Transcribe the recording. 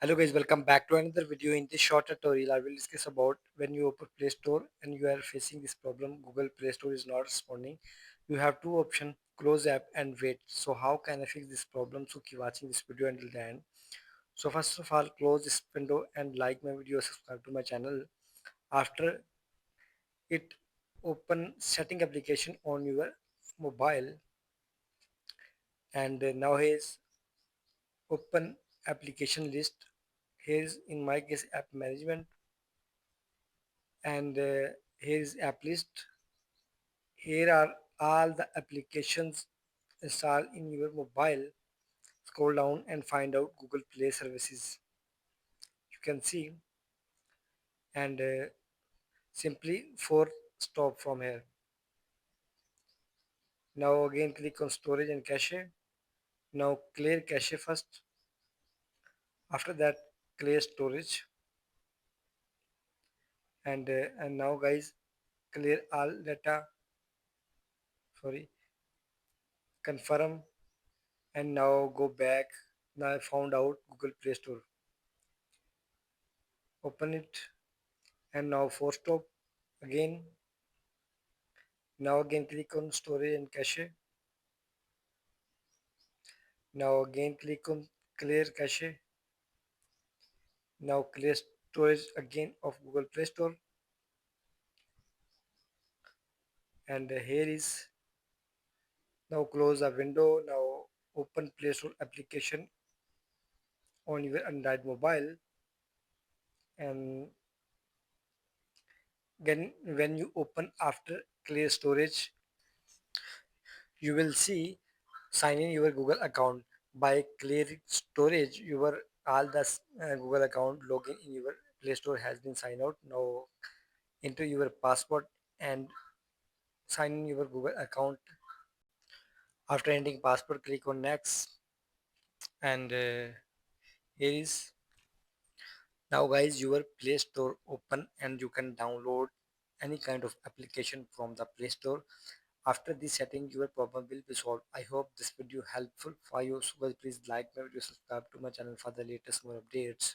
Hello guys, welcome back to another video. In this short tutorial, I will discuss about when you open Play Store and you are facing this problem, Google Play Store is not responding. You have two options, close app and wait. So how can I fix this problem? So keep watching this video until the end. So first of all, close this window and like my video, subscribe to my channel. After it, open setting application on your mobile and now here's open application list. Here's in my case app management and here is app list. Here are all the applications installed in your mobile. Scroll down and find out Google Play services. You can see and simply for stop from here. Now again click on storage and cache. Now clear cache first. After that clear storage and now guys clear all data. Sorry, confirm and now go back. Now I found out Google Play Store. Open it and now force stop again. Now again click on storage and cache. Now again click on clear cache. Now clear storage again of Google Play Store and here is now close the window. Now open Play Store application on your Android mobile and then when you open after clear storage you will see sign in your Google account by clearing storage. Your all the Google account login in your Play Store has been signed out. Now enter your password and sign in your Google account. After entering password, click on next and here is now guys your Play Store open and you can download any kind of application from the Play Store. After this setting, your problem will be solved. I hope this video helpful for you. So guys, please like my video, subscribe to my channel for the latest more updates.